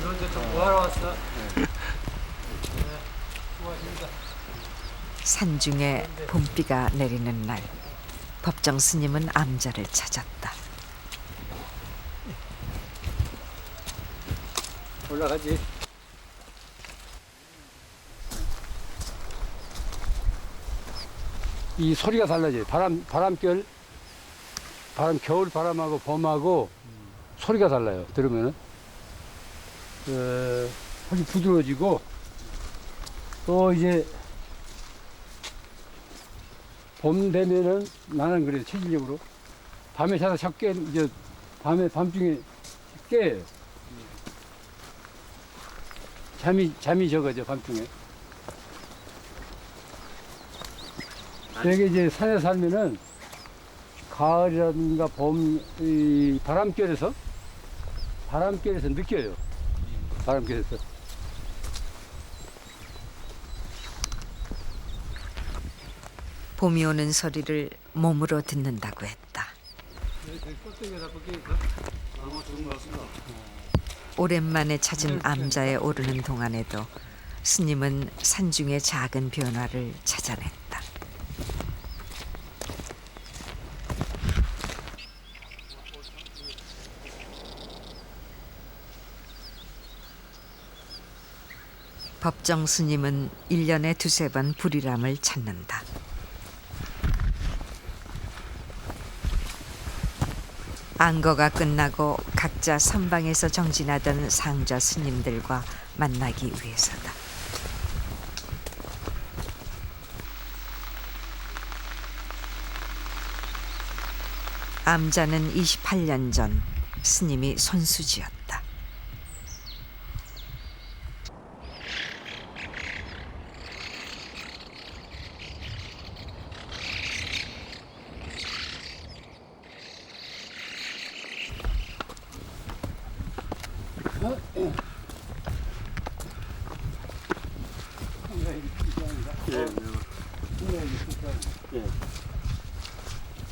이런데 좀 뭐하러 왔어? 네, 수고하십니다. 산중에 봄비가 내리는 날, 법정 스님은 암자를 찾았다. 올라가지. 이 소리가 달라져요. 겨울 바람하고 봄하고 소리가 달라요. 들으면은 훨씬 부드러워지고 또 이제 봄 되면은 나는 그래요. 체질적으로 밤에 자다 자꾸 이제 밤중에 깨요. 잠이 적어져 밤중에. 되게 이제 산에 살면은 가을이라든가 봄, 이 바람결에서 느껴요. 바람결에서. 봄이 오는 소리를 몸으로 듣는다고 했다. 오랜만에 찾은 암자에 오르는 동안에도 스님은 산중의 작은 변화를 찾아냈다. 법정 스님은 1년에 두세 번 불이람을 찾는다. 안거가 끝나고 각자 선방에서 정진하던 상좌 스님들과 만나기 위해서다. 암자는 28년 전 스님이 손수지였다.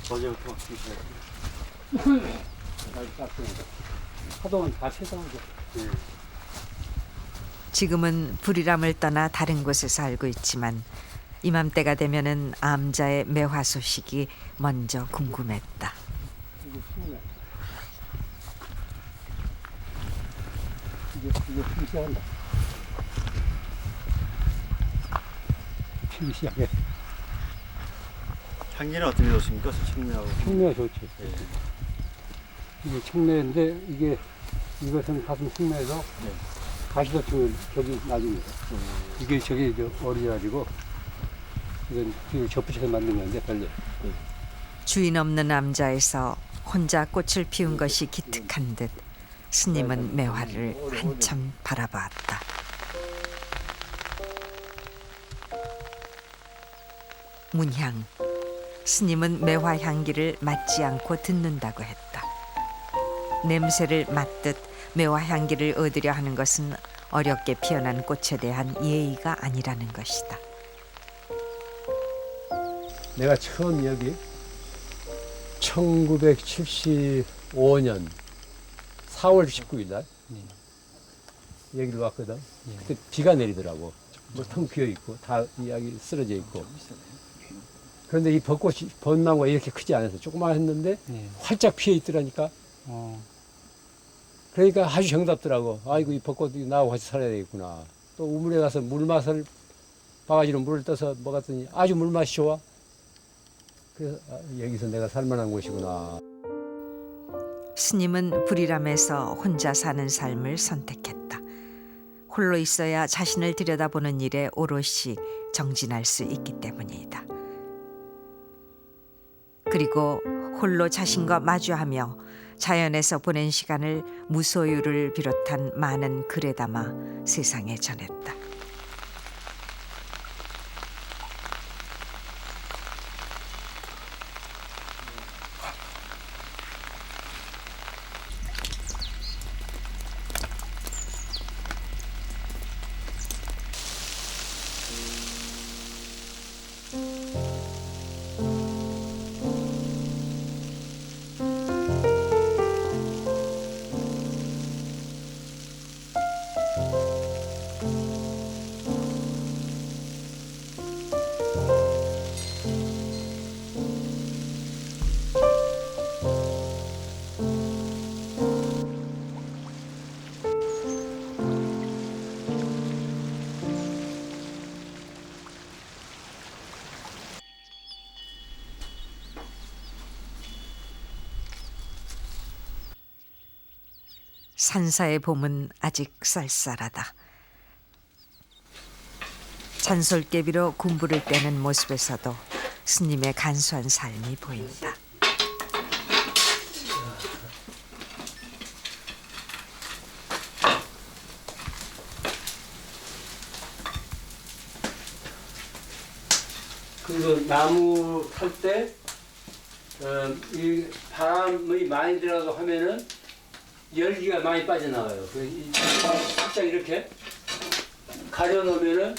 어제부터 막 주셔야 하동은 다 세상하죠. 지금은 불이람을 떠나 다른 곳에 살고 있지만 이맘때가 되면은 암자의 매화 소식이 먼저 궁금했다. 이게 피기 시작한다. 피기 시작해. 향기는 어떤 게 좋습니까? 청매하고. 청매가 좋지. 이게 청매인데 이것은 가슴 청매에서 가시도청을 저기 놔줍니다. 이게 저기 어리가지고 이건 뒤로 접붙여서 만든 건데 별로. 주인 없는 암자에서 혼자 꽃을 피운 것이 기특한 듯 스님은 매화를 한참 바라보았다. 문향. 스님은 매화 향기를 맡지 않고 듣는다고 했다. 냄새를 맡듯 매화 향기를 얻으려 하는 것은 어렵게 피어난 꽃에 대한 예의가 아니라는 것이다. 내가 처음 여기 1975년 4월 19일 날 여기를 왔거든. 그때 비가 내리더라고. 뭐 텅 비어 있고 다 여기 쓰러져 있고. 그런데 이 벚나무가 이렇게 크지 않아서 조그만 했는데 활짝 피어 있더라니까. 그러니까 아주 정답더라고. 아이고 이 벚꽃이 나하고 같이 살아야 되겠구나. 또 우물에 가서 물맛을 바가지로 물을 떠서 먹었더니 아주 물맛이 좋아. 그래서 여기서 내가 살만한 곳이구나. 스님은 불이람에서 혼자 사는 삶을 선택했다. 홀로 있어야 자신을 들여다보는 일에 오롯이 정진할 수 있기 때문이다. 그리고 홀로 자신과 마주하며 자연에서 보낸 시간을 무소유를 비롯한 많은 글에 담아 세상에 전했다. 산사의 봄은 아직 쌀쌀하다. 잔솔개비로 군부를 떼는 모습에서도 스님의 간소한 삶이 보인다. 그리고 나무 탈 때, 이 바람이 많이 들어가고 하면은 열기가 많이 빠져나와요. 살짝 이렇게 가려놓으면은,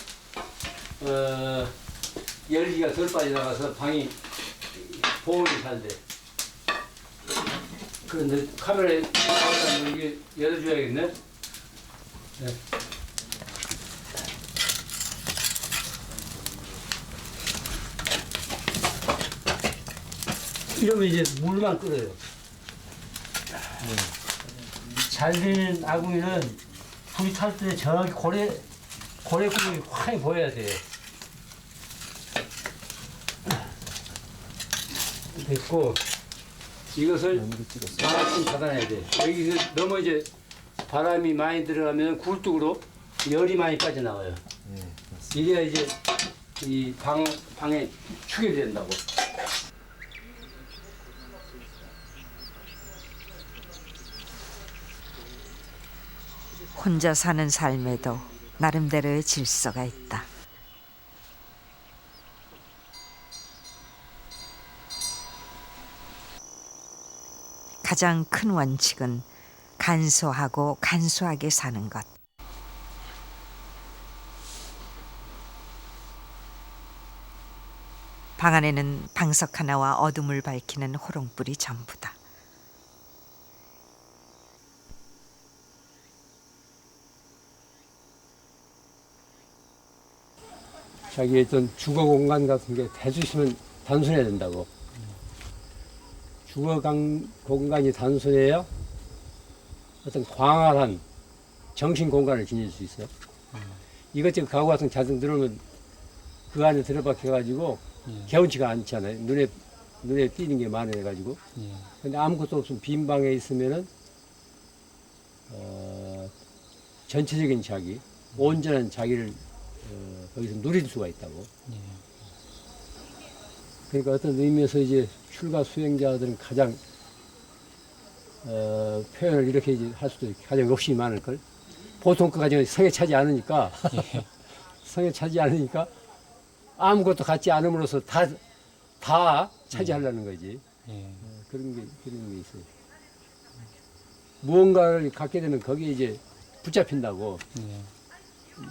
열기가 덜 빠져나가서 방이 보온이 잘 돼. 그런데 카메라에 이게 열어줘야겠네. 네. 이러면 이제 물만 끓어요. 잘 되는 아궁이는 불이 탈 때 저기 고래구멍이 환히 보여야 돼요. 됐고, 이것을 하나씩 닫아놔야 돼. 여기서 너무 이제 바람이 많이 들어가면 굴뚝으로 열이 많이 빠져나와요. 이게 이제 이 방에 축이 된다고. 혼자 사는 삶에도 나름대로의 질서가 있다. 가장 큰 원칙은 간소하고 간소하게 사는 것. 방 안에는 방석 하나와 어둠을 밝히는 호롱불이 전부다. 자기의 어떤 주거 공간 같은 게 대주시면 단순해야 된다고. 주거 공간이 단순해야 어떤 광활한 정신 공간을 지닐 수 있어요. 이것저것 가구 같은 자동 들어오면 그 안에 들어박혀가지고 개운치가 않잖아요. 눈에 띄는 게 많아가지고. 근데 아무것도 없으면 빈 방에 있으면은 전체적인 자기, 온전한 자기를 거기서 누릴 수가 있다고. 그러니까 어떤 의미에서 이제 출가 수행자들은 가장 표현을 이렇게 이제 할 수도 있고 가장 욕심이 많을 걸. 보통 그 가정은 성에 차지 않으니까 성에 차지 않으니까 아무것도 갖지 않음으로써 다 차지하려는 거지. 그런 게 있어요. 무언가를 갖게 되면 거기에 이제 붙잡힌다고.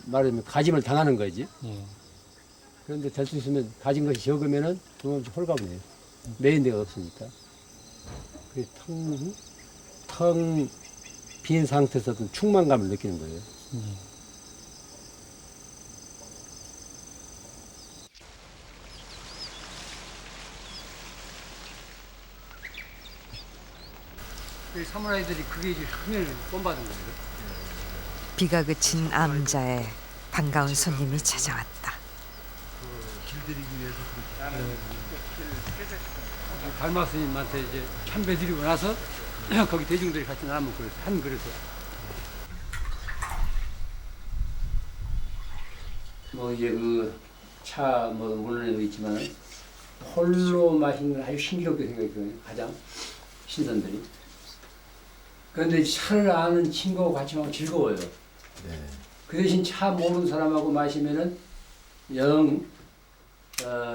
말하자면 가짐을 당하는 거지. 그런데 될 수 있으면 가진 것이 적으면은 그만큼 홀가분해요. 메인 데가 없으니까. 그래서 텅 빈 상태에서 어떤 충만감을 느끼는 거예요. 사무라이들이 그게 이제 흥을 본받은 거예요. 비가 그친 암자에 반가운 손님이 찾아왔다. 길들이기 위해서 달마 스님한테 이제 참배 드리고 나서 거기 대중들이 같이 나누면 그래서 한 그릇에 뭐 이제 그 차 뭐 물론에도 있지만 홀로 마시는 건 아주 신기롭게 생각했거든요. 가장 신선들이. 그런데 차를 아는 친구하고 같이 마시면 즐거워요. 그 대신 차 모르는 사람하고 마시면은 영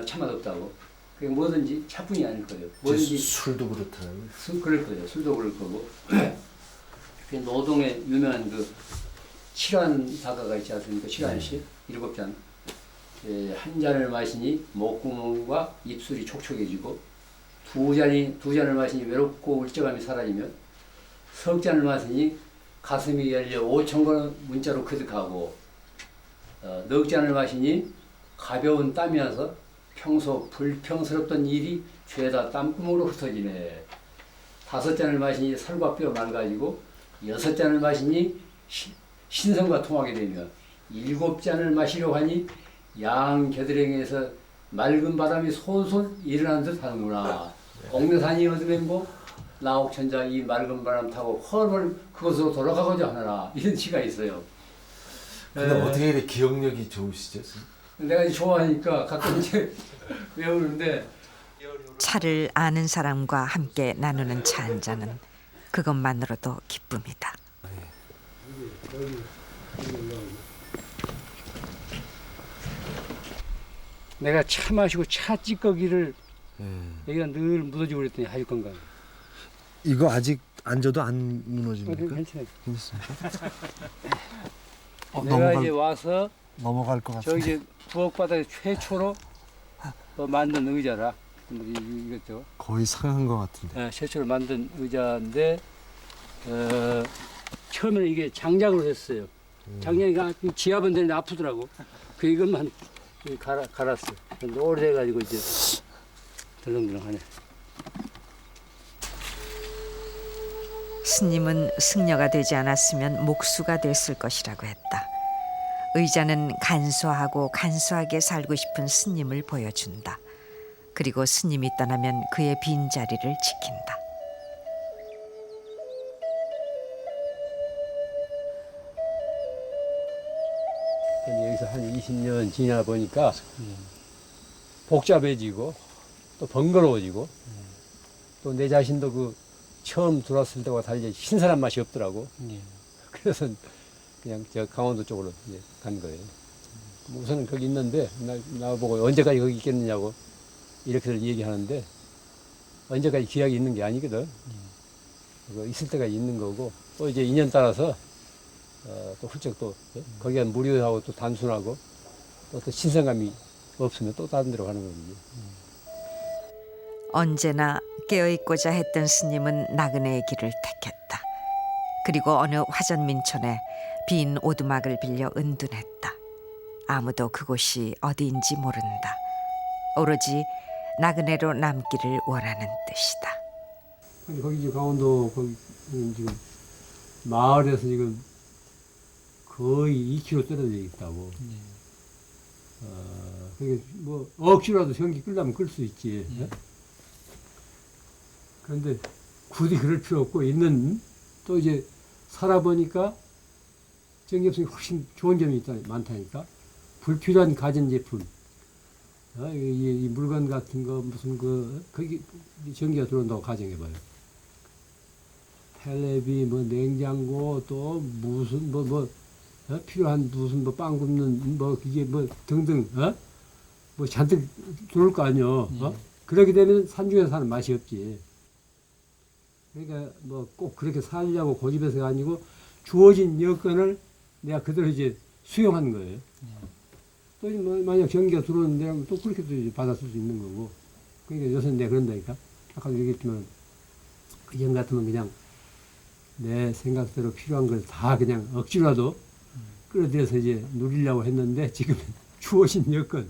차맛 없다고. 그게 뭐든지 차뿐이 아닐 거예요. 뭐든지 술도 그렇더라고요. 그럴 거예요. 술도 그럴 거고. 그 노동에 유명한 그 칠환 사가가 있지 않습니까? 칠환시 7잔. 한 잔을 마시니 목구멍과 입술이 촉촉해지고 두 잔을 마시니 외롭고 울적함이 사라지면 석 잔을 마시니 가슴이 열려 5,000권 문자로 그득하고 넉 잔을 마시니 가벼운 땀이 나서 평소 불평스럽던 일이 죄다 땀구멍으로 흩어지네. 5잔을 마시니 살과 뼈 맑아지고 6잔을 마시니 신성과 통하게 되며 7잔을 마시려고 하니 양 겨드랑이에서 맑은 바람이 솔솔 일어난 듯 하는구나. 옥내산이 어둠행고 나옥천장 이 맑은 바람 타고 헐헐 그곳으로 돌아가고자 하느라 이런 시가 있어요. 근데 에, 어떻게 이렇게 기억력이 좋으시죠? 내가 이제 좋아하니까 가끔 이제 외우는데 차를 아는 사람과 함께 나누는 차 한 잔은 그것만으로도 기쁨이다. 내가 차 마시고 차 찌꺼기를 예. 여기다 늘 묻어주고 그랬더니 하일 건강. 이거 아직 앉아도 안 무너집니까? 괜찮아요. 괜찮습니까? 내가 이제 와서 넘어갈 것 저 이제 부엌바닥에 최초로 만든 의자라. 이것도 거의 상한 것 같은데. 최초로 만든 의자인데 처음에는 이게 장작으로 했어요. 장작이 지압은 되는데 아프더라고. 그 이것만 갈았어요. 근데 오래돼가지고 이제 덜렁덜렁하네. 스님은 승려가 되지 않았으면 목수가 됐을 것이라고 했다. 의자는 간소하고 간소하게 살고 싶은 스님을 보여준다. 그리고 스님이 떠나면 그의 빈자리를 지킨다. 여기서 한 20년 지나 보니까 복잡해지고 또 번거로워지고 또 내 자신도 그 처음 들어왔을 때와 달리 신선한 맛이 없더라고. 그래서 그냥 저 강원도 쪽으로 이제 간 거예요. 우선은 거기 있는데 나보고 언제까지 거기 있겠느냐고 이렇게들 얘기하는데 언제까지 기약이 있는 게 아니거든. 그거 있을 때가 있는 거고 또 이제 인연 따라서 또 훌쩍 또 거기가 무료하고 또 단순하고 또 신선감이 없으면 또 다른 데로 가는 거지. 언제나 깨어있고자 했던 스님은 나그네의 길을 택했다. 그리고 어느 화전민촌에 빈 오두막을 빌려 은둔했다. 아무도 그곳이 어디인지 모른다. 오로지 나그네로 남기를 원하는 뜻이다. 근데 거기 지금 강원도 거기 지금 마을에서 지금 거의 2km 떨어져 있다고. 그게 뭐 억지로라도 전기 끌려면 끌 수 있지. 그런데 굳이 그럴 필요 없고 있는 또 이제 살아보니까 전기 없으니 훨씬 좋은 점이 많다니까. 불필요한 가전제품, 이 물건 같은 거 무슨 거기 전기가 들어온다고 가정해봐요. 텔레비, 뭐 냉장고, 또 무슨 필요한 무슨 빵 굽는 이게 등등 뭐 잔뜩 들어올 거 아니요. 그렇게 되면 산중에서 사는 맛이 없지. 그러니까 뭐 꼭 그렇게 살려고 고집해서가 아니고 주어진 여건을 내가 그대로 이제 수용하는 거예요. 또 뭐 만약 전기가 들어오는데 또 그렇게 또 이제 받아쓸 수 있는 거고. 그러니까 요새는 내가 그런다니까. 아까도 얘기했지만 그전 같으면 그냥 내 생각대로 필요한 걸 다 그냥 억지로라도 끌어들여서 이제 누리려고 했는데 지금은 주어진 여건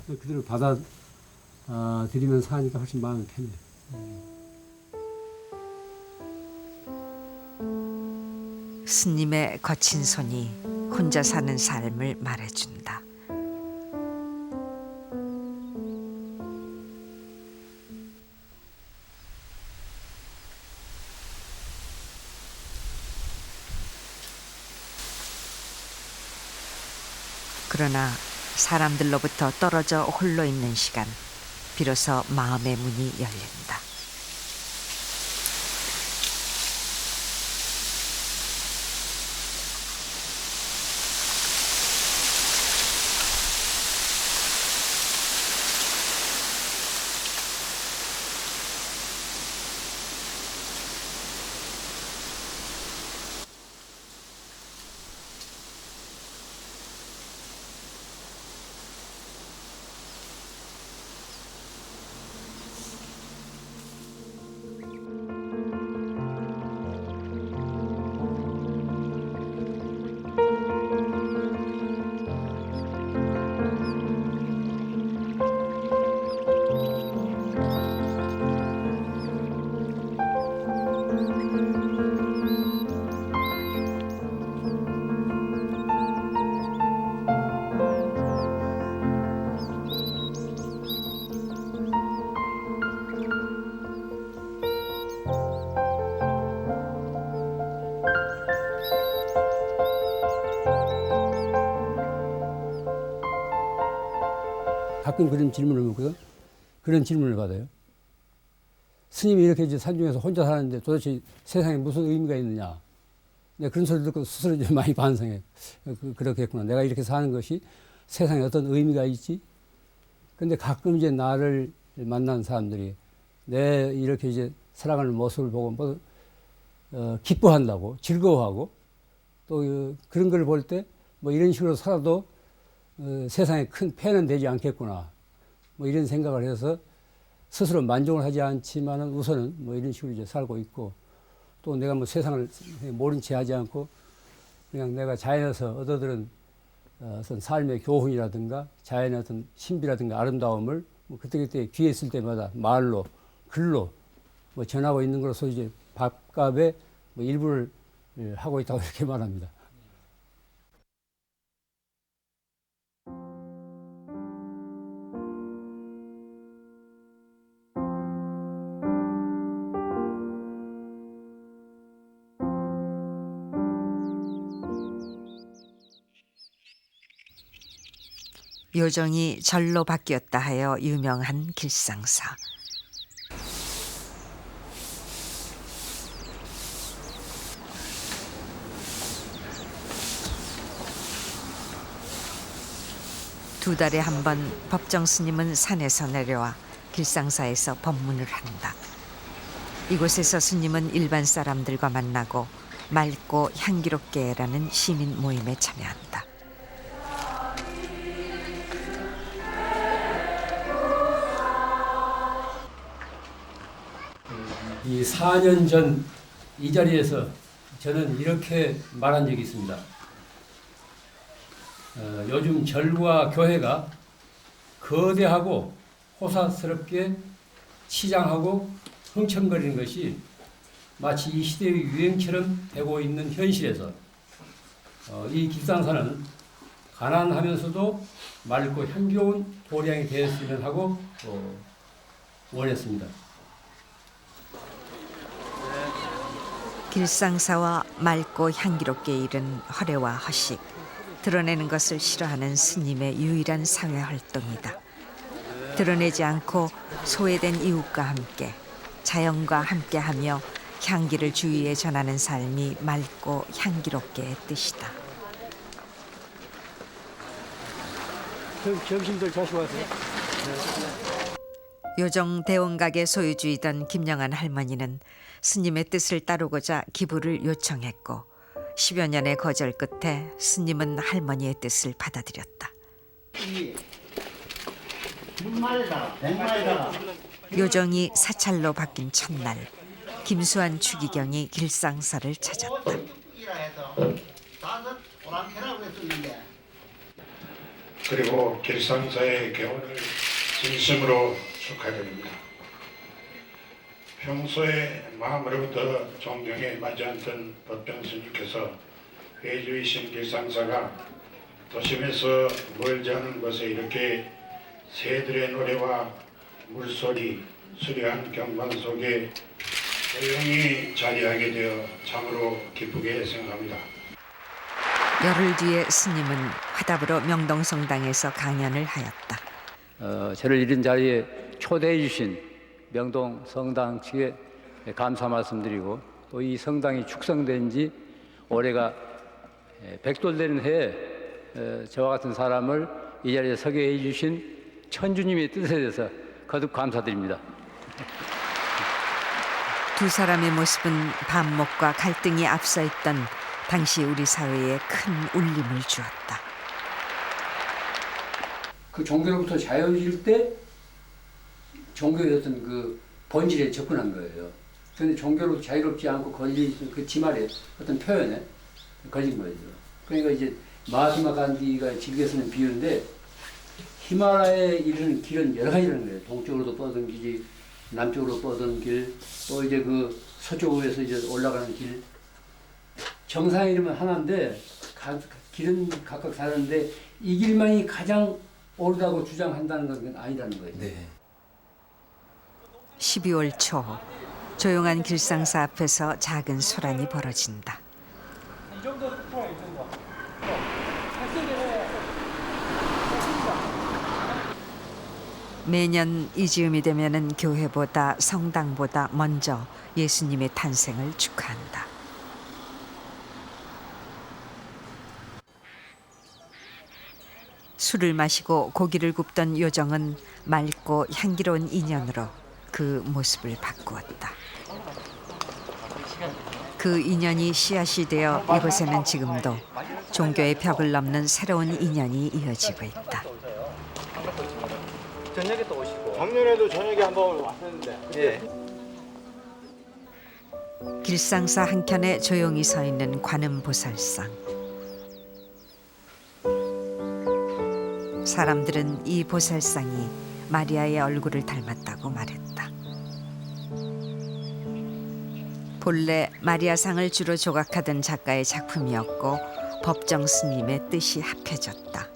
그대로 받아들이면서 하니까 훨씬 마음이 편해요. 스님의 거친 손이 혼자 사는 삶을 말해준다. 그러나 사람들로부터 떨어져 홀로 있는 시간, 비로소 마음의 문이 열린다. 가끔 그런 질문을 묻거든. 그런 질문을 받아요. 스님이 이렇게 이제 산중에서 혼자 사는데 도대체 세상에 무슨 의미가 있느냐. 내가 그런 소리 듣고 스스로 이제 많이 반성해. 그렇겠구나. 내가 이렇게 사는 것이 세상에 어떤 의미가 있지? 근데 가끔 이제 나를 만난 사람들이 내 이렇게 이제 살아가는 모습을 보고 뭐, 기뻐한다고, 즐거워하고 또 그런 걸 볼 때 뭐 이런 식으로 살아도 세상에 큰 폐는 되지 않겠구나. 뭐 이런 생각을 해서 스스로 만족을 하지 않지만은 우선은 뭐 이런 식으로 이제 살고 있고 또 내가 뭐 세상을 모른 채 하지 않고 그냥 내가 자연에서 얻어들은 어떤 삶의 교훈이라든가 자연의 어떤 신비라든가 아름다움을 뭐 그때그때 기회 있을 때마다 말로 글로 뭐 전하고 있는 것으로서 이제 밥값의 뭐 일부를 하고 있다고 이렇게 말합니다. 요정이 절로 바뀌었다 하여 유명한 길상사. 두 달에 한 번 법정 스님은 산에서 내려와 길상사에서 법문을 한다. 이곳에서 스님은 일반 사람들과 만나고 맑고 향기롭게라는 시민 모임에 참여한다. 이 4년 전 이 자리에서 저는 이렇게 말한 적이 있습니다. 요즘 절과 교회가 거대하고 호사스럽게 치장하고 흥청거리는 것이 마치 이 시대의 유행처럼 되고 있는 현실에서 이 길상사는 가난하면서도 맑고 향기로운 도량이 되었으면 하고 원했습니다. 길상사와 맑고 향기롭게 이른 허례와 허식, 드러내는 것을 싫어하는 스님의 유일한 사회 활동이다. 드러내지 않고 소외된 이웃과 함께, 자연과 함께하며 향기를 주위에 전하는 삶이 맑고 향기롭게의 뜻이다. 점심들 다시 와세요. 요정 대원각의 소유주이던 김영한 할머니는 스님의 뜻을 따르고자 기부를 요청했고 10여 년의 거절 끝에 스님은 할머니의 뜻을 받아들였다. 요정이 사찰로 바뀐 첫날, 김수환 추기경이 길상사를 찾았다. 그리고 길상사의 개원을 진심으로 축하드립니다. 평소에 마음으로부터 존경에 맞지 않던 법정 스님께서 회주이신 길상사가 도심에서 멀지 않은 곳에 이렇게 새들의 노래와 물소리, 수려한 경관 속에 조용히 자리하게 되어 참으로 기쁘게 생각합니다. 열흘 뒤에 스님은 화답으로 명동성당에서 강연을 하였다. 저를 이런 자리에 초대해 주신 명동 성당 측에 감사 말씀드리고 또 이 성당이 축성된 지 올해가 100돌 되는 해에 저와 같은 사람을 이 자리에 서게 해 주신 천주님의 뜻에 대해서 거듭 감사드립니다. 두 사람의 모습은 반목과 갈등이 앞서 있던 당시 우리 사회에 큰 울림을 주었다. 그 종교로부터 자유해질 때 종교의 어떤 그 본질에 접근한 거예요. 그런데 종교로 자유롭지 않고 걸린 그 지말에 어떤 표현에 걸린 거죠. 그러니까 이제 마하트마 간디가 즐겨 쓰는 비유인데 히말라야에 이르는 길은 여러 가지라는 거예요. 동쪽으로도 뻗은 길이, 남쪽으로 뻗은 길, 또 이제 그 서쪽에서 이제 올라가는 길. 정상 이름은 하나인데 길은 각각 다른데 이 길만이 가장 옳다고 주장한다는 건 아니라는 거예요. 네. 12월 초 조용한 길상사 앞에서 작은 소란이 벌어진다. 매년 이 즈음이 되면은 교회보다 성당보다 먼저 예수님의 탄생을 축하한다. 술을 마시고 고기를 굽던 요정은 맑고 향기로운 인연으로 그 모습을 바꾸었다. 그 인연이 씨앗이 되어 이곳에는 지금도 종교의 벽을 넘는 새로운 인연이 이어지고 있다. 저녁에 또 오시고. 작년에도 저녁에 한번 왔었는데. 예. 길상사 한켠에 조용히 서 있는 관음보살상. 사람들은 이 보살상이 마리아의 얼굴을 닮았다고 말했다. 본래 마리아상을 주로 조각하던 작가의 작품이었고 법정 스님의 뜻이 합해졌다.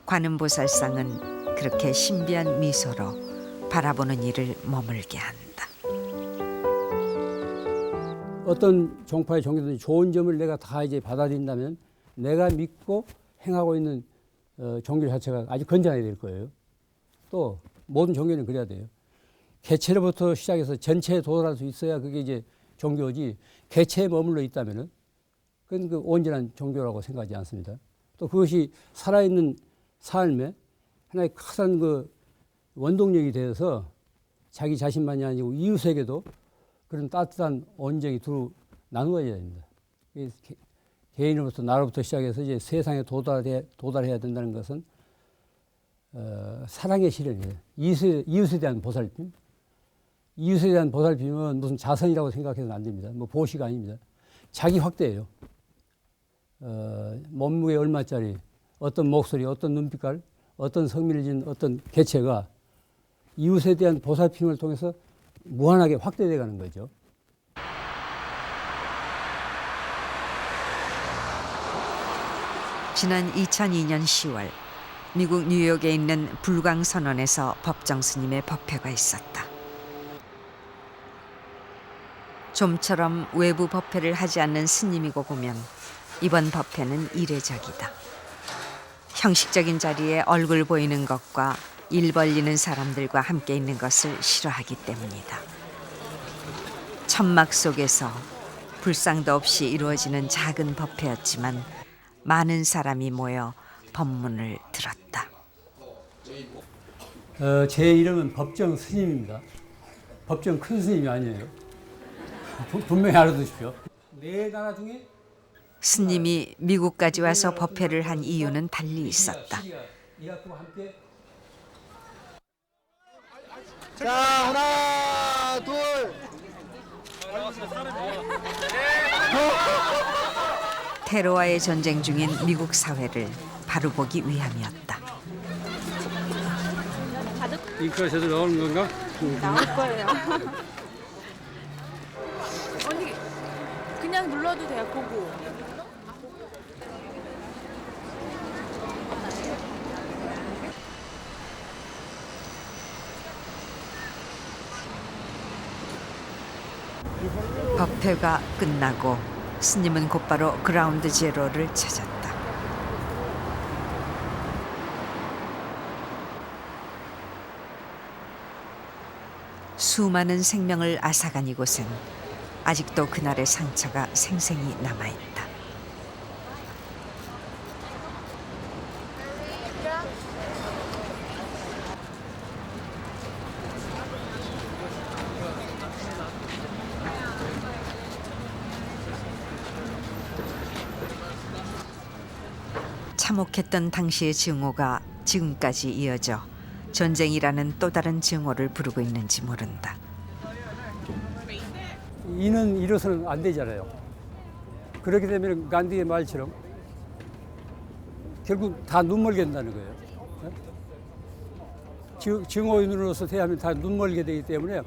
관음보살상은 그렇게 신비한 미소로 바라보는 이를 머물게 한다. 어떤 종파의 종교든지 좋은 점을 내가 다 이제 받아들인다면 내가 믿고 행하고 있는 종교 자체가 아주 건전하게 될 거예요. 또 모든 종교는 그래야 돼요. 개체로부터 시작해서 전체에 도달할 수 있어야 그게 이제 종교지, 개체에 머물러 있다면은 그건 그 온전한 종교라고 생각하지 않습니다. 또 그것이 살아있는 삶에 하나의 큰 그 원동력이 되어서 자기 자신만이 아니고 이웃에게도 그런 따뜻한 온정이 두루 나누어져야 됩니다. 개인으로부터 나로부터 시작해서 이제 세상에 도달해야 된다는 것은 사랑의 실현이에요. 이웃에 대한 보살핌. 이웃에 대한 보살핌은 무슨 자선이라고 생각해서는 안 됩니다. 뭐 보시가 아닙니다. 자기 확대예요. 몸무게 얼마짜리, 어떤 목소리, 어떤 눈빛깔, 어떤 성미를 지닌 어떤 개체가 이웃에 대한 보살핌을 통해서 무한하게 확대돼 가는 거죠. 지난 2002년 10월 미국 뉴욕에 있는 불광선원에서 법정 스님의 법회가 있었다. 좀처럼 외부 법회를 하지 않는 스님이고 보면 이번 법회는 이례적이다. 형식적인 자리에 얼굴 보이는 것과 일 벌리는 사람들과 함께 있는 것을 싫어하기 때문이다. 천막 속에서 불상도 없이 이루어지는 작은 법회였지만 많은 사람이 모여 법문을 들었다. 제 이름은 법정 스님입니다. 법정 큰 스님이 아니에요. 분명히 알아두십시오. 네 나라 중에 스님이 미국까지 와서 법회를 한 이유는 달리 있었다. 자, 하나, 둘. 테러와의 전쟁 중인 미국 사회를 바로 보기 위함이었다. 잉크가 제대로 나오는 건가? 나올 거예요. 언니 그냥 눌러도 돼요. 보고. 법회가 끝나고 스님은 곧바로 그라운드 제로를 찾았다. 수많은 생명을 앗아간 이곳엔 아직도 그날의 상처가 생생히 남아있다. 참혹했던 당시의 증오가 지금까지 이어져 전쟁이라는 또 다른 증오를 부르고 있는지 모른다. 이는 이뤄서는 안 되잖아요. 그렇게 되면 간디의 말처럼 결국 다 눈멀게 된다는 거예요. 증오인으로서 대하면 다 눈멀게 되기 때문에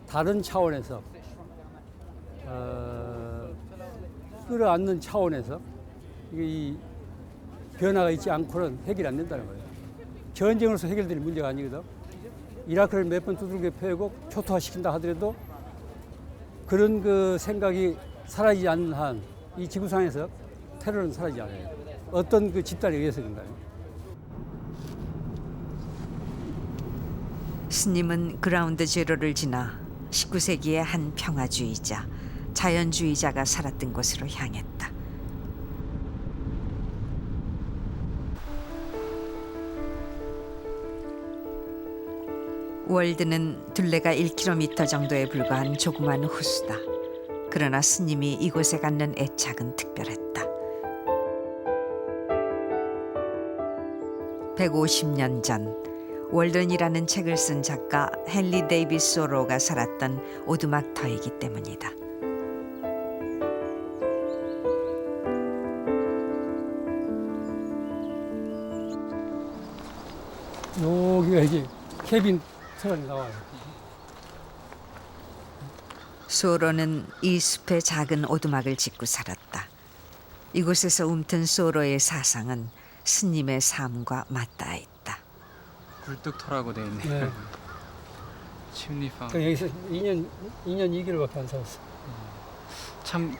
다른 차원에서 끌어안는 차원에서 이 변화가 있지 않고는 해결이 안 된다는 거예요. 전쟁으로서 해결될 문제가 아니거든. 이라크를 몇 번 두들겨 패고 초토화시킨다 하더라도 그런 그 생각이 사라지지 않는 한 이 지구상에서 테러는 사라지지 않아요. 어떤 그 집단에 의해서 그런가요? 스님은 그라운드 제로를 지나 19세기의 한 평화주의자, 자연주의자가 살았던 곳으로 향했다. 월드는 둘레가 1km 정도에 불과한 조그만 호수다. 그러나 스님이 이곳에 갖는 애착은 특별했다. 150년 전 월든이라는 책을 쓴 작가 헨리 데이비스 소로가 살았던 오두막터이기 때문이다. 여기가 이제 케빈 터널이 나와요. 소로는 이 숲에 작은 오두막을 짓고 살았다. 이곳에서 움튼 소로의 사상은 스님의 삶과 맞닿아 있다. 굴뚝터라고 돼 있네요. 네. 침리방. 그러니까 여기서 2년 2개월밖에 안 살았어. 참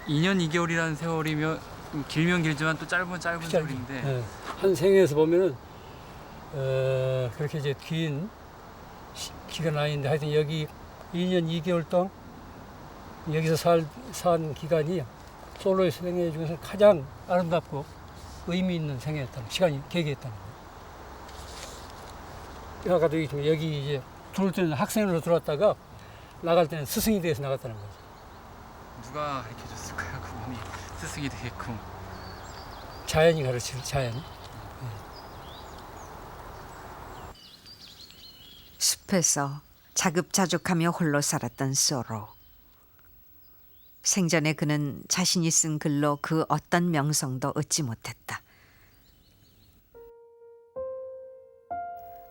2년 2개월이라는 세월이면 길면 길지만 또 짧은 짧- 세월인데 네. 한 생에서 보면은 그렇게 이제 긴 기간 아닌데 하여튼 여기 2년 2개월 동안 여기서 산 기간이 솔로의 생애 중에서 가장 아름답고 의미 있는 생애였다는 시간이 계기였다는 거예요. 아까도 얘기했지만 여기 이제 들어올 때는 학생으로 들어왔다가 나갈 때는 스승이 돼서 나갔다는 거죠. 누가 가르쳐줬을까요? 그분이 스승이 되게끔. 자연이 가르칠 자연. 숲에서 자급자족하며 홀로 살았던 소로. 생전에 그는 자신이 쓴 글로 그 어떤 명성도 얻지 못했다.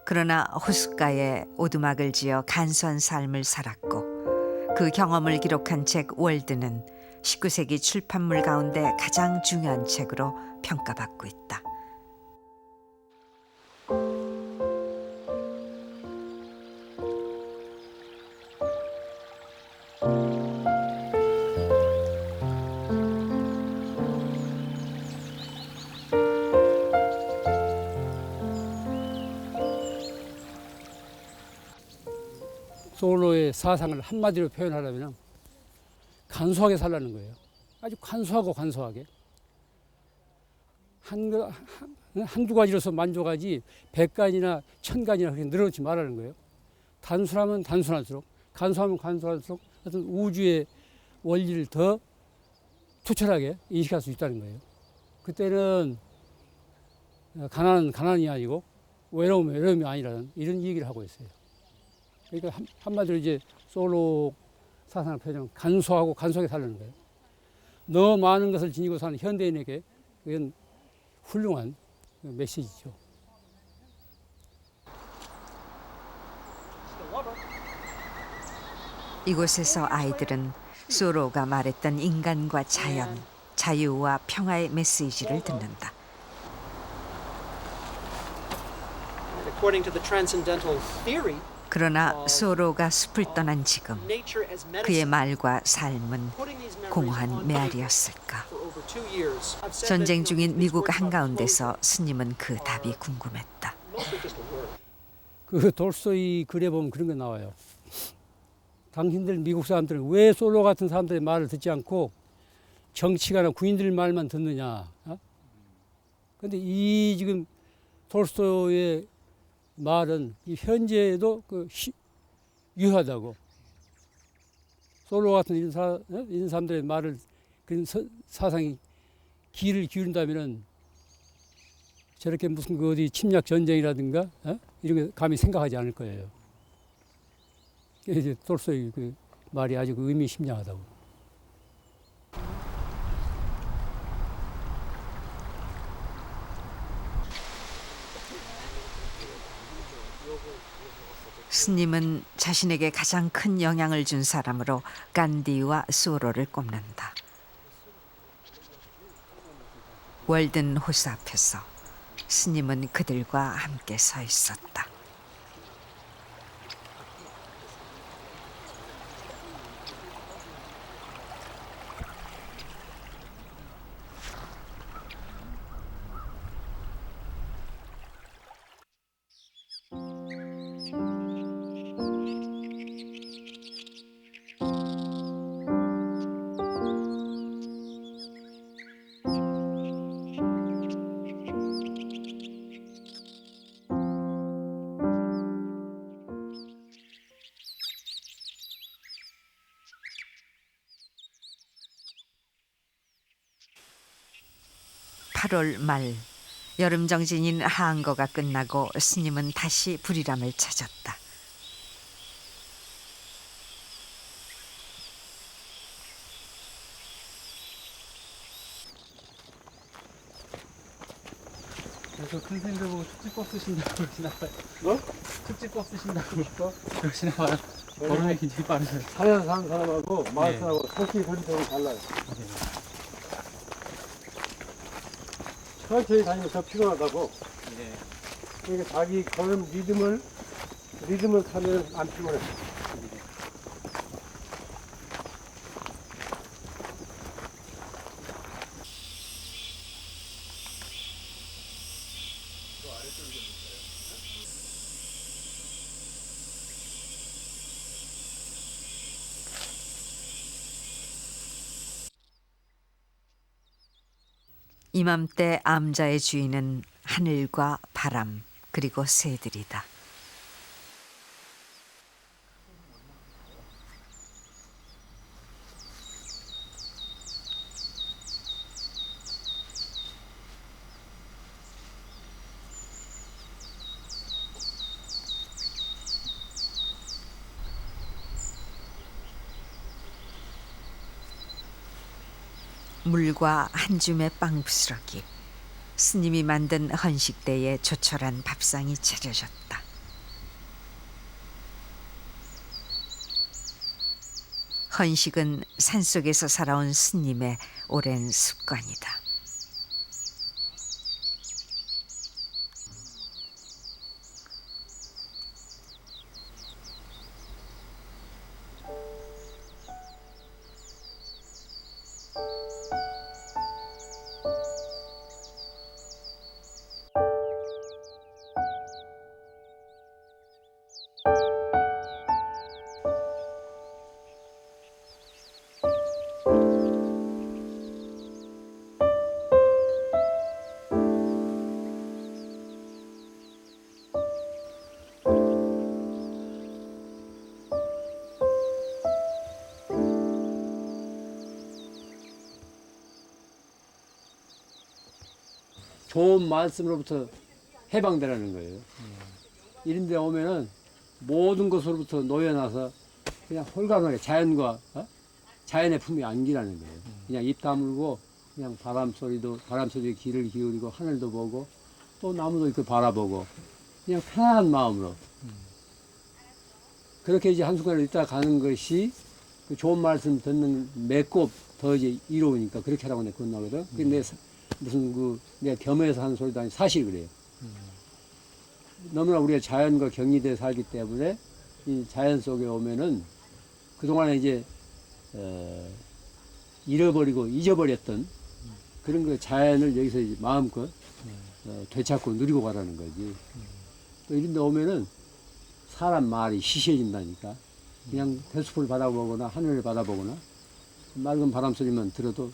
그러나 호숫가에 오두막을 지어 간소한 삶을 살았고 그 경험을 기록한 책 월드는 19세기 출판물 가운데 가장 중요한 책으로 평가받고 있다. 솔로의 사상을 한마디로 표현하려면 간소하게 살라는 거예요. 아주 간소하고 간소하게. 한두 가지로서 만족하지 100가지나 1000가지나 그렇게 늘어놓지 말라는 거예요. 단순하면 단순할수록, 간소하면 간소할수록 어떤 우주의 원리를 더 투철하게 인식할 수 있다는 거예요. 그때는 가난은 가난이 아니고 외로움은 외로움이 아니라는 이런 얘기를 하고 있어요. 그러니까 한마디로 이제 솔로 사상을 표현하면 간소하고 간소하게 살려는 거예요. 너무 많은 것을 지니고 사는 현대인에게 그건 훌륭한 메시지죠. 이곳에서 아이들은 소로가 말했던 인간과 자연, 자유와 평화의 메시지를 듣는다. According to the transcendental theory, 그러나 소로가 숲을 떠난 지금 nature as medicine. 그의 말과 삶은 Putting these memories 공허한 on 메아리였을까? for over 2 years. I've said 전쟁 that, 중인 미국 these words about 한가운데서 스님은 그 답이 궁금했다. mostly just a word. 그 돌스토이 글에 보면 그런 게 나와요. 당신들 미국 사람들은 왜 솔로 같은 사람들의 말을 듣지 않고 정치가나 군인들 말만 듣느냐. 그런데 이 지금 돌스토이의 말은 이 현재에도 유효하다고. 솔로 같은 이런 사람들의 말을 그런 사상이 귀를 기울인다면은 저렇게 무슨 그 어디 침략 전쟁이라든가 이런 게 감히 생각하지 않을 거예요. 이제 돌스토이 그 말이 아주 그 의미심장하다고. 스님은 자신에게 가장 큰 영향을 준 사람으로 간디와 소로를 꼽는다. 월든 호수 앞에서 스님은 그들과 함께 서 있었다. 8월 말 여름 정진인 한거가 끝나고 스님은 다시 불이람을 찾았다. 그래서 큰 스님들 보고 축지법 쓰신다고 그러시나 봐요. 뭐? 축지법 쓰신다고 그러시나 봐요. 걸음이 굉장히 빠르셔요. 자연 사는 사람하고 마을 네. 사람하고 속기 그림처럼 달라요. 천천히 다니면 더 피곤하다고. 네. 그러니까 자기 걸음 리듬을 타면 안 피곤해. 이맘때 암자의 주인은 하늘과 바람 그리고 새들이다. 물과 한 줌의 빵 부스러기, 스님이 만든 헌식대에 조촐한 밥상이 차려졌다. 헌식은 산속에서 살아온 스님의 오랜 습관이다. 좋은 말씀으로부터 해방되라는 거예요. 이런 데 오면은 모든 것으로부터 놓여나서 그냥 홀가분하게 자연과 자연의 품에 안기라는 거예요. 그냥 입 다물고 그냥 바람 소리에 귀를 기울이고 하늘도 보고 또 나무도 이렇게 바라보고 그냥 편안한 마음으로 그렇게 이제 한순간에 있다 가는 것이 그 좋은 말씀 듣는 맺고 더 이제 이로우니까 그렇게 하라고 내가 건나거든. 근데 무슨 내가 겸해서 하는 소리도 아니고 사실 그래요. 너무나 우리가 자연과 격리돼 살기 때문에 이 자연 속에 오면은 그동안에 이제 잃어버리고 잊어버렸던 그런 그 자연을 여기서 이제 마음껏 되찾고 누리고 가라는 거지. 또 이런 데 오면은 사람 말이 시시해진다니까. 그냥 대숲을 바라보거나 하늘을 바라보거나 맑은 바람 소리만 들어도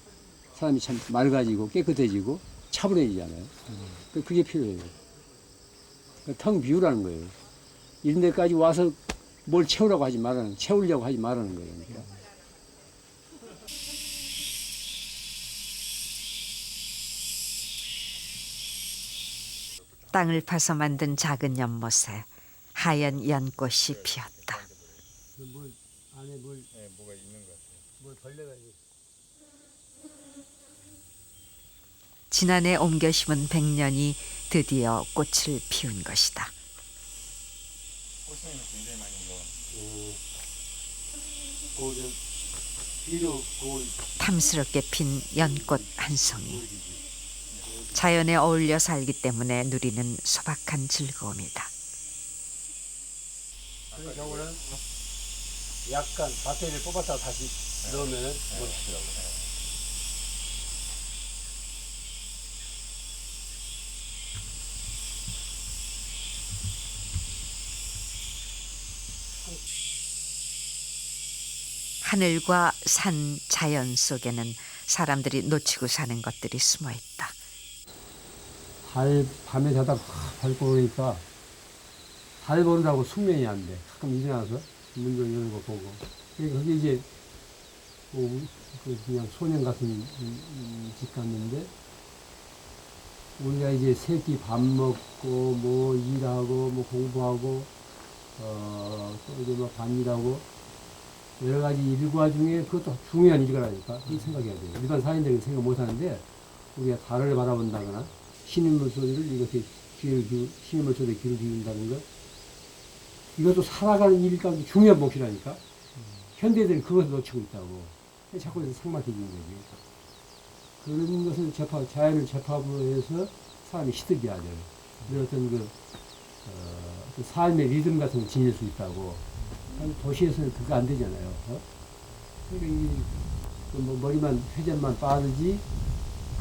사람이 참 맑아지고 깨끗해지고 차분해지잖아요. 그게 필요해요. 텅 비우라는 거예요. 이런 데까지 와서 뭘 채우려고 하지 말라는 거예요. 그러니까. 땅을 파서 만든 작은 연못에 하얀 연꽃이 피었다. 안에 뭐가 있는 것 같아요. 뭘 벌레가 있는. 지난해 옮겨 심은 백년이 드디어 꽃을 피운 것이다. 꽃송이는 굉장히 많이 탐스럽게 핀 연꽃 한 송이. 자연에 어울려 살기 때문에 누리는 소박한 즐거움이다. 그런 경우는 약간 배터리를 뽑았다가 다시 넣으면 멋지더라고요. 하늘과 산, 자연 속에는 사람들이 놓치고 사는 것들이 숨어 있다. 밤에 자다가 달 보니까 달 보느라고 숙면이 안 돼. 가끔 일어나서 문 좀 열고 보고. 그게 이제 그냥 소년 같은 집 갔는데 우리가 이제 새끼 밥 먹고 뭐 일하고 뭐 공부하고 또 이제 뭐 반일하고 여러 가지 일과 중에 그것도 중요한 일이라니까 이 생각해야 돼요. 일반 사람들은 생각 못 하는데 우리가 달을 바라본다거나 신인물 소리를 이렇게 신인물 소리에 귀를 기울인다는 것 이것도 살아가는 일 가운데 중요한 몫이라니까 현대인들은 그것을 놓치고 있다고 자꾸 상막해지는 거지. 그런 것을 자연을 접합으로 해서 사람이 시들게 돼요. 그런 어떤 어떤 삶의 리듬 같은 걸 지닐 수 있다고. 도시에서는 그거 안 되잖아요. 그러니까 뭐 머리만 회전만 빠르지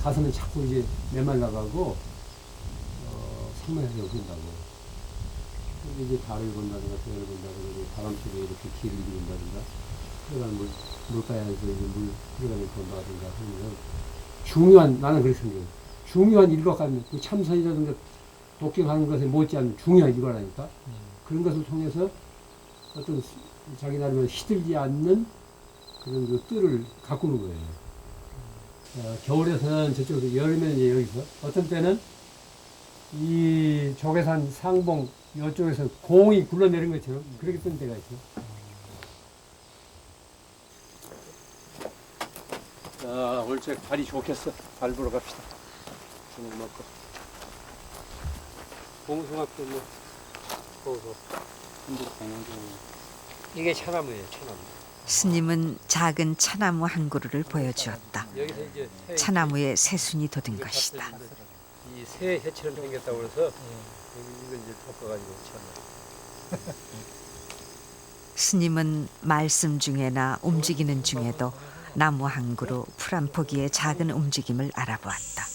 가슴은 자꾸 이제 메말라가고 상막해서 그런다고. 근데 이제 달을 본다든가 별을 본다든가 바람 속에 이렇게 길을 이룬다든가 그러면 물가에서 이제 물 흘러가는 본다든가 하면 나는 그렇게 생각해요. 중요한 일과 같은 그 참선이라든가 독경하는 것에 못지않은 중요한 일과라니까. 그런 것을 통해서 어떤 자기 나름대로 시들지 않는 그런 그 뜰을 가꾸는 거예요. 겨울에서는 저쪽에서, 여름에는 이제 여기서, 어떤 때는 이 조계산 상봉 이쪽에서 공이 굴러내린 것처럼 그렇게 뜬 때가 있어. 오늘 저 발이 좋겠어. 발 보러 갑시다. 저녁 먹고. 봉숭아 때문에 보고. 이게 차나무예요, 차나무. 스님은 작은 차나무 한 그루를 보여주었다. 여기서 이제 차나무에 새순이 돋은 것이다. 이 새 해처럼 생겼다고 그래서 이걸 이제 덮어가지고 쳤네. 스님은 말씀 중에나 움직이는 중에도 나무 한 그루 풀 한 포기의 작은 움직임을 알아보았다.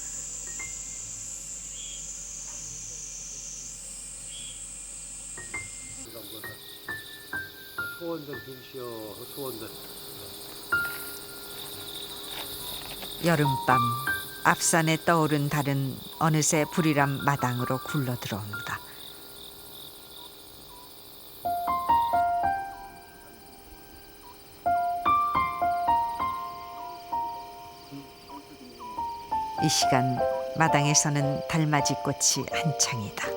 소원들 빌시오, 소원들. 여름밤 앞산에 떠오른 달은 어느새 불이람 마당으로 굴러 들어온다. 이 시간 마당에서는 달맞이 꽃이 한창이다.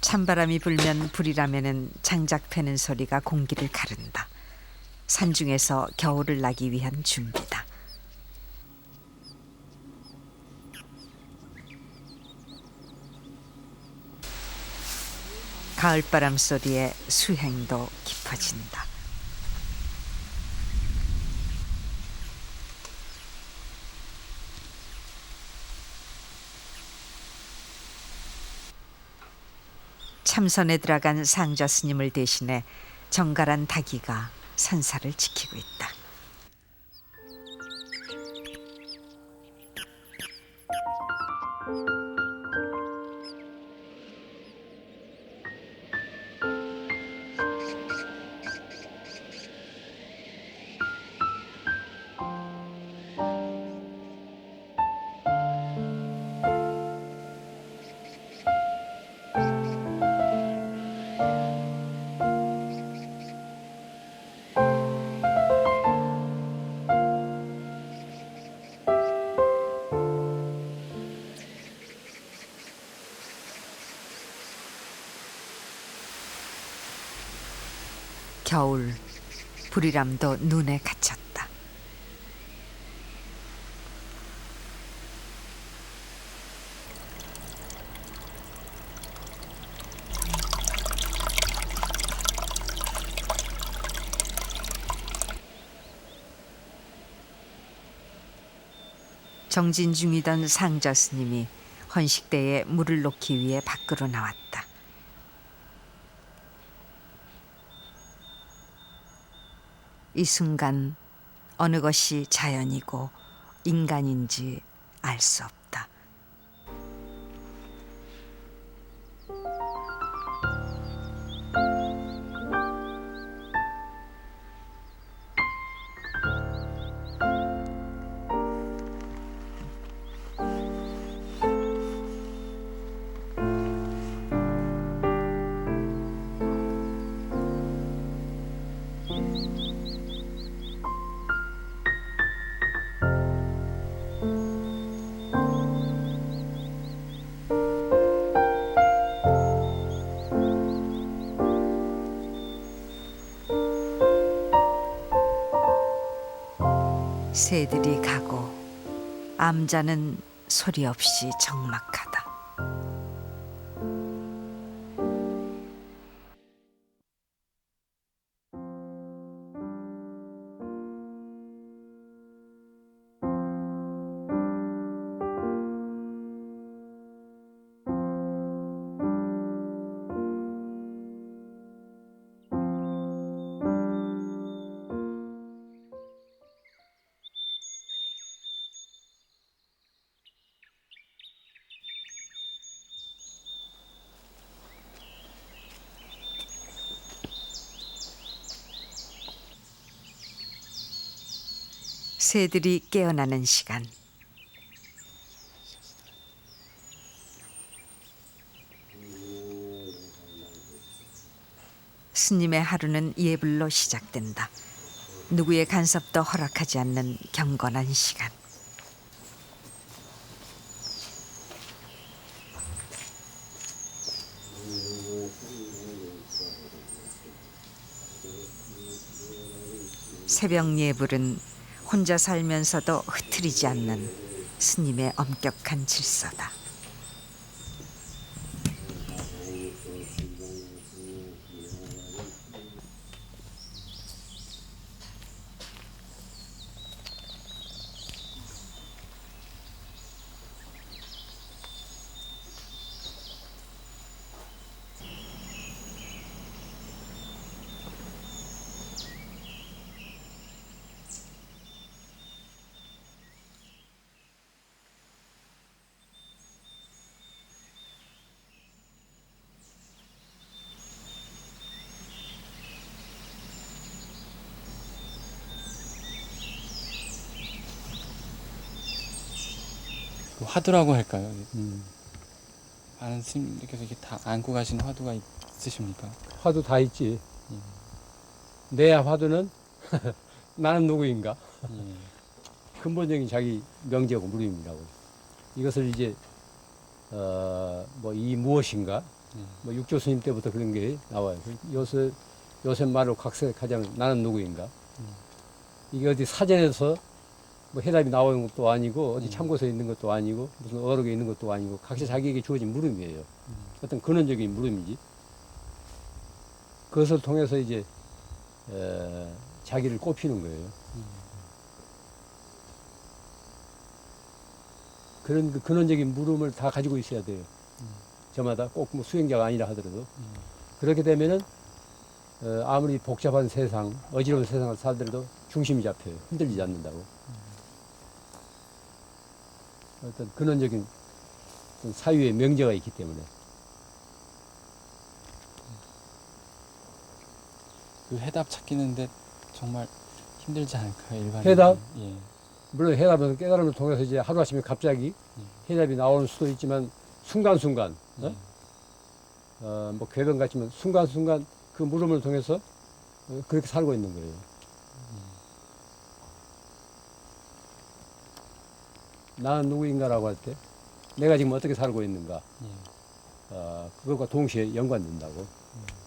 찬바람이 불면 불이라면은 장작 패는 소리가 공기를 가른다. 산중에서 겨울을 나기 위한 준비다. 가을바람 소리에 수행도 깊어진다. 참선에 들어간 상자 스님을 대신해 정갈한 닭이가 산사를 지키고 있다. 겨울, 불이람도 눈에 갇혔다. 정진 중이던 상자 스님이 헌식대에 물을 놓기 위해 밖으로 나왔다. 이 순간 어느 것이 자연이고 인간인지 알 수 없다. 새들이 가고 암자는 소리 없이 적막하다. 새들이 깨어나는 시간. 스님의 하루는 예불로 시작된다. 누구의 간섭도 허락하지 않는 경건한 시간. 새벽 예불은 혼자 살면서도 흐트리지 않는 스님의 엄격한 질서다. 화두라고 할까요? 많은 스님들께서 이렇게 다 안고 가신 화두가 있으십니까? 화두 다 있지. 내 화두는 나는 누구인가? 근본적인 자기 명제고 무림이라고. 이것을 이제 뭐 이 무엇인가? 뭐 육조 스님 때부터 그런 게 나와요. 요새 말로 각색하자면 나는 누구인가? 이게 어디 사전에서 뭐 해답이 나오는 것도 아니고 어디 참고서에 있는 것도 아니고 무슨 어록에 있는 것도 아니고 각자 자기에게 주어진 물음이에요. 어떤 근원적인 물음이지. 그것을 통해서 이제 자기를 꼽히는 거예요. 그런 그 근원적인 물음을 다 가지고 있어야 돼요. 저마다 꼭 뭐 수행자가 아니라 하더라도 그렇게 되면은 아무리 복잡한 세상, 어지러운 세상을 살더라도 중심이 잡혀요. 흔들리지 않는다고. 어떤 근원적인 사유의 명제가 있기 때문에. 그 해답 찾기는데 정말 힘들지 않을까요, 일반인? 해답? 예. 물론 해답은 깨달음을 통해서 이제 하루아침에 갑자기 해답이 나오는 수도 있지만 순간순간, 뭐 궤변 같지만 순간순간 그 물음을 통해서 그렇게 살고 있는 거예요. 나는 누구인가라고 할 때 내가 지금 어떻게 살고 있는가, 그것과 동시에 연관된다고.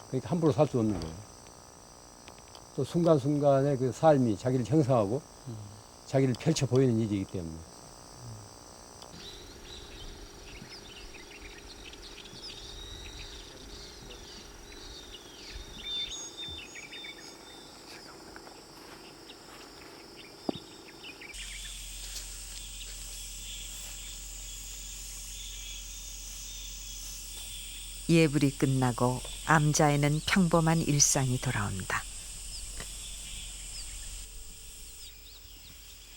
그러니까 함부로 살 수 없는 거예요. 또 순간순간의 그 삶이 자기를 형성하고 자기를 펼쳐 보이는 일이기 때문에. 예불이 끝나고 암자에는 평범한 일상이 돌아온다.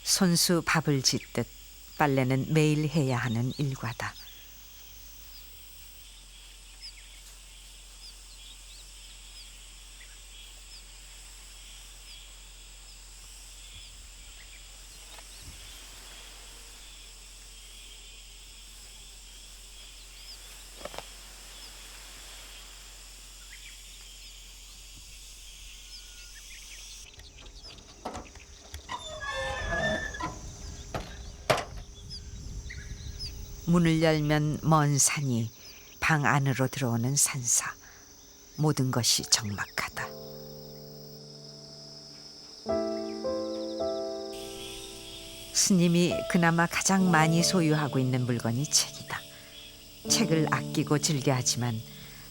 손수 밥을 짓듯 빨래는 매일 해야 하는 일과다. 문을 열면 먼 산이 방 안으로 들어오는 산사. 모든 것이 적막하다. 스님이 그나마 가장 많이 소유하고 있는 물건이 책이다. 책을 아끼고 즐겨하지만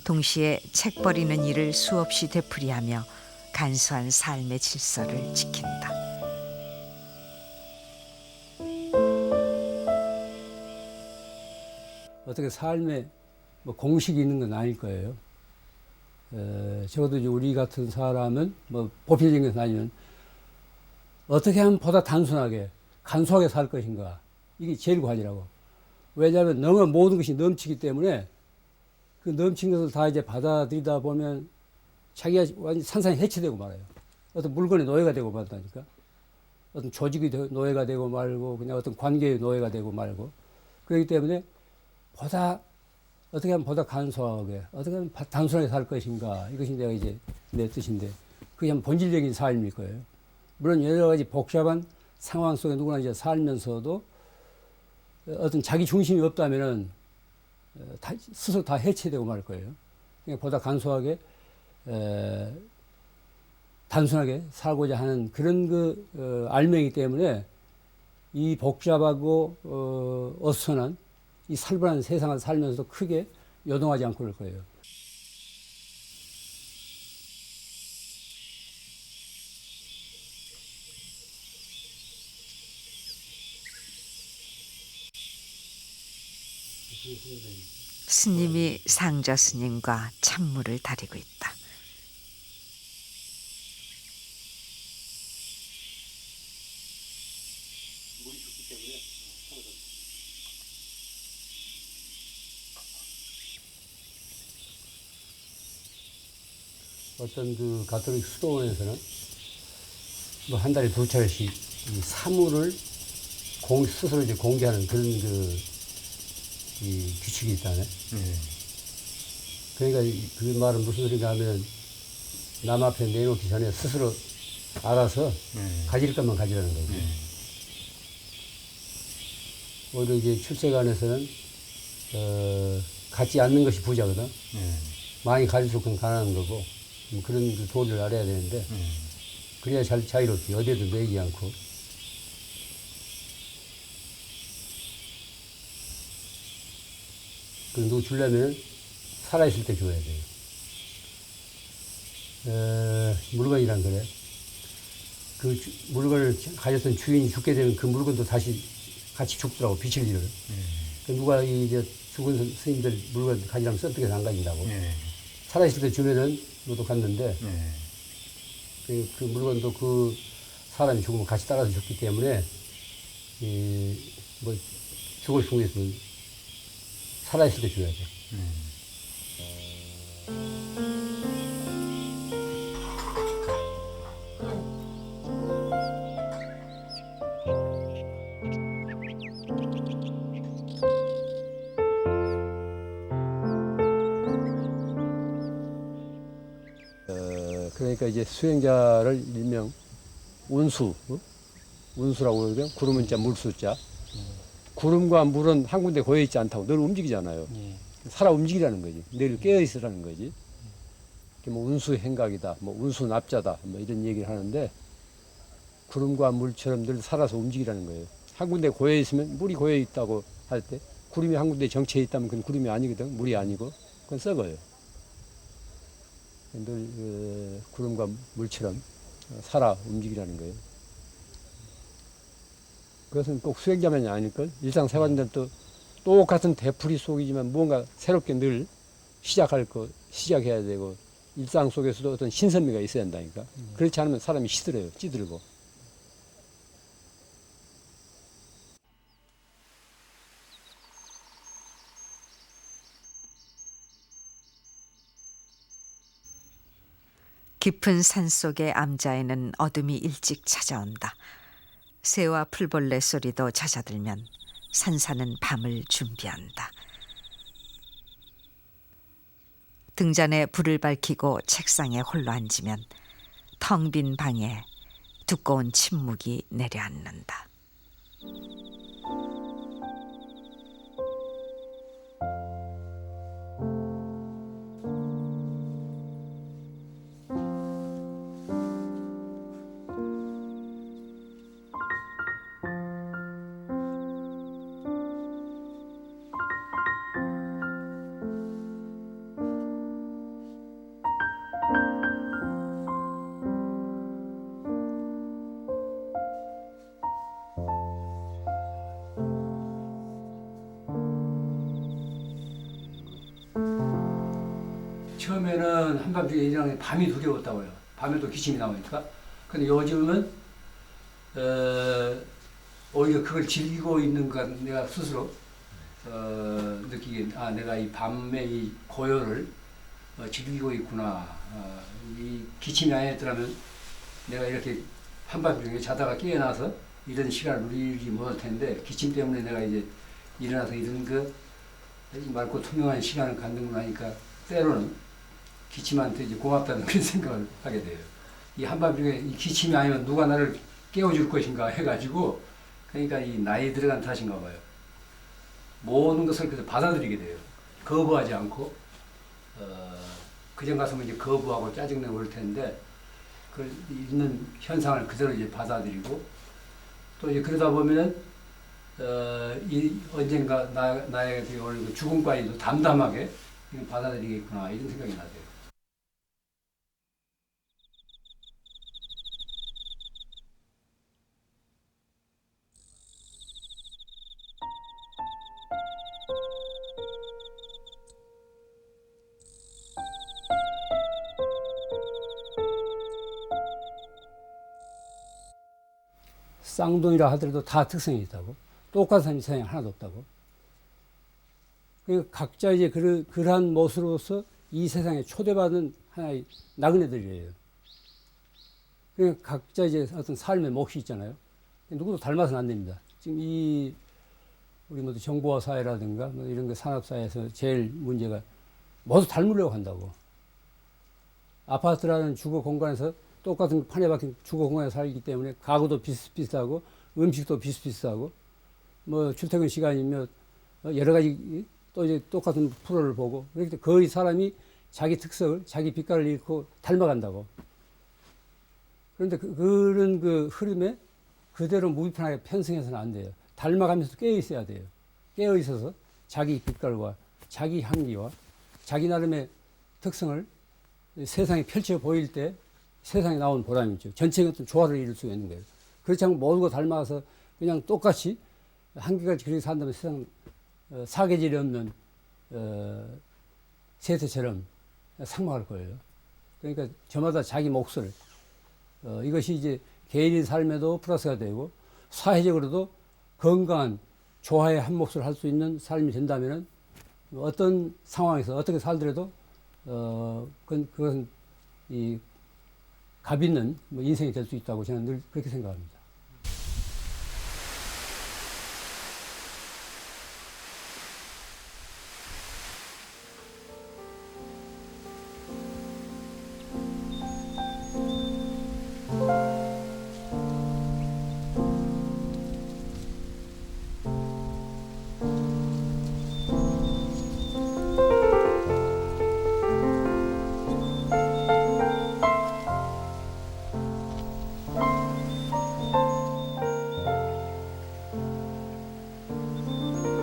동시에 책 버리는 일을 수없이 되풀이하며 간소한 삶의 질서를 지킨다. 어떻게 삶에 뭐 공식이 있는 건 아닐 거예요. 적어도 이제 우리 같은 사람은 뭐 보편적인 것은 아니면 어떻게 하면 보다 단순하게 간소하게 살 것인가, 이게 제일 관이라고. 왜냐하면 너무 모든 것이 넘치기 때문에 그 넘친 것을 다 이제 받아들이다 보면 자기가 완전 산산이 해체되고 말아요. 어떤 물건의 노예가 되고 말다니까. 어떤 조직의 노예가 되고 말고 그냥 어떤 관계의 노예가 되고 말고. 그렇기 때문에 보다 어떻게 하면 보다 간소하게, 어떻게 하면 단순하게 살 것인가, 이것이 내가 이제 내 뜻인데, 그게 한 본질적인 삶일 거예요. 물론 여러 가지 복잡한 상황 속에 누구나 이제 살면서도 어떤 자기 중심이 없다면은 스스로 다 해체되고 말 거예요. 그러니까 보다 간소하게 단순하게 살고자 하는 그런 알맹이기 때문에 이 복잡하고 어수선한 이 살벌한 세상을 살면서도 크게 요동하지 않고 그럴 거예요. 스님이 상저 스님과 찬물을 다리고 있다. 어떤 그 가톨릭 수도원에서는 뭐 한 달에 2차례씩 이 사물을 스스로 이제 공개하는 그런 이 규칙이 있다네. 그러니까 그 말은 무슨 소리인가 하면 남 앞에 내놓기 전에 스스로 알아서 가질 것만 가지라는 거죠. 오히려 이제 출세관에서는 갖지 않는 것이 부자거든. 많이 가질수록 그건 가난한 거고, 그런 그 도리를 알아야 되는데, 그래야 자유롭지. 어디에도 매이지 않고. 그 누구 주려면 살아있을 때 줘야 돼요. 물건이란 그래. 그 물건을 가졌던 주인이 죽게 되면 그 물건도 다시 같이 죽더라고, 빛을 잃어요. 누가 이제 죽은 스님들 물건 가지라면 썩뜨게서 안 가진다고. 살아있을 때 주면은 너도 갔는데, 그 물건도 그 사람이 죽으면 같이 따라서 죽기 때문에, 뭐, 죽을 수가 있으면 살아있을 때 줘야죠. 그러니까 이제 수행자를 일명 운수, 운수라고 그러거든요. 구름은 자, 물수자. 구름과 물은 한 군데 고여 있지 않다고 늘 움직이잖아요. 살아 움직이라는 거지. 늘 깨어 있으라는 거지. 뭐 운수 행각이다, 뭐 운수 납자다, 뭐 이런 얘기를 하는데, 구름과 물처럼 늘 살아서 움직이라는 거예요. 한 군데 고여 있으면, 물이 고여 있다고 할 때, 구름이 한 군데 정체해 있다면 그건 구름이 아니거든. 물이 아니고, 그건 썩어요. 늘 구름과 물처럼 살아 움직이라는 거예요. 그것은 꼭 수행자만이 아닐걸. 일상생활인데 또 똑같은 되풀이 속이지만 무언가 새롭게 늘 시작해야 되고 일상 속에서도 어떤 신선미가 있어야 한다니까. 그렇지 않으면 사람이 시들어요. 찌들고. 깊은 산 속의 암자에는 어둠이 일찍 찾아온다. 새와 풀벌레 소리도 잦아들면 산사는 밤을 준비한다. 등잔에 불을 밝히고 책상에 홀로 앉으면 텅 빈 방에 두꺼운 침묵이 내려앉는다. 처음에는 한밤중에 일어나는 밤이 두려웠다고요. 밤에도 기침이 나오니까. 근데 요즘은 오히려 그걸 즐기고 있는 것 내가 스스로 느끼게 내가 이 밤의 이 고요를 즐기고 있구나. 이 기침이 아니었더라면 내가 이렇게 한밤중에 자다가 깨어나서 이런 시간을 누리지 못할 텐데 기침 때문에 내가 이제 일어나서 이런 그 맑고 투명한 시간을 갖는구나 하니까 때로는 기침한테 이제 고맙다는 그런 생각을 하게 돼요. 이 한밤중에 이 기침이 아니면 누가 나를 깨워줄 것인가 해가지고 그러니까 이 나이 들어간 탓인가 봐요. 모든 것을 그래서 받아들이게 돼요. 거부하지 않고 그전 같으면 이제 거부하고 짜증내고 그럴 텐데 그 있는 현상을 그대로 이제 받아들이고 또 이제 그러다 보면은 이 언젠가 나에게 오는 죽음까지도 담담하게 받아들이겠구나 이런 생각이 나세요. 쌍둥이라 하더라도 다 특성이 있다고. 똑같은 세상이 하나도 없다고. 그러니까 각자 이제 그러한 모습으로서 이 세상에 초대받은 하나의 나그네들이에요. 그러니까 각자 이제 어떤 삶의 몫이 있잖아요. 누구도 닮아서는 안 됩니다. 지금 우리 모두 정보화 사회라든가 뭐 이런 거 산업사회에서 제일 문제가 모두 닮으려고 한다고. 아파트라는 주거 공간에서 똑같은 판에 박힌 주거 공간에 살기 때문에 가구도 비슷비슷하고 음식도 비슷비슷하고 뭐 출퇴근 시간이면 여러 가지 또 이제 똑같은 프로를 보고 그렇게 거의 사람이 자기 특성을 자기 빛깔을 잃고 닮아간다고. 그런데 그런 그 흐름에 그대로 무비판하게 편승해서는 안 돼요. 닮아가면서 깨어 있어야 돼요. 깨어 있어서 자기 빛깔과 자기 향기와 자기 나름의 특성을 세상에 펼쳐 보일 때 세상에 나온 보람이 있죠. 전체의 어떤 조화를 이룰 수가 있는 거예요. 그렇지 않고 모두가 닮아서 그냥 똑같이 한계까지 그렇게 산다면 세상 사계절이 없는 세태처럼 상막할 거예요. 그러니까 저마다 자기 몫을 이것이 이제 개인의 삶에도 플러스가 되고 사회적으로도 건강한 조화의 한 몫을 할 수 있는 삶이 된다면은 어떤 상황에서 어떻게 살더라도 그것은 이 값 있는 인생이 될 수 있다고 저는 늘 그렇게 생각합니다.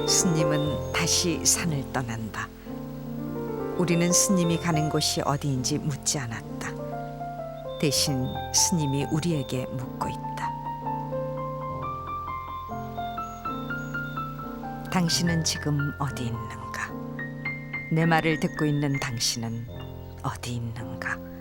스님은 다시 산을 떠난다. 우리는 스님이 가는 곳이 어디인지 묻지 않았다. 대신 스님이 우리에게 묻고 있다. 당신은 지금 어디 있는가? 내 말을 듣고 있는 당신은 어디 있는가?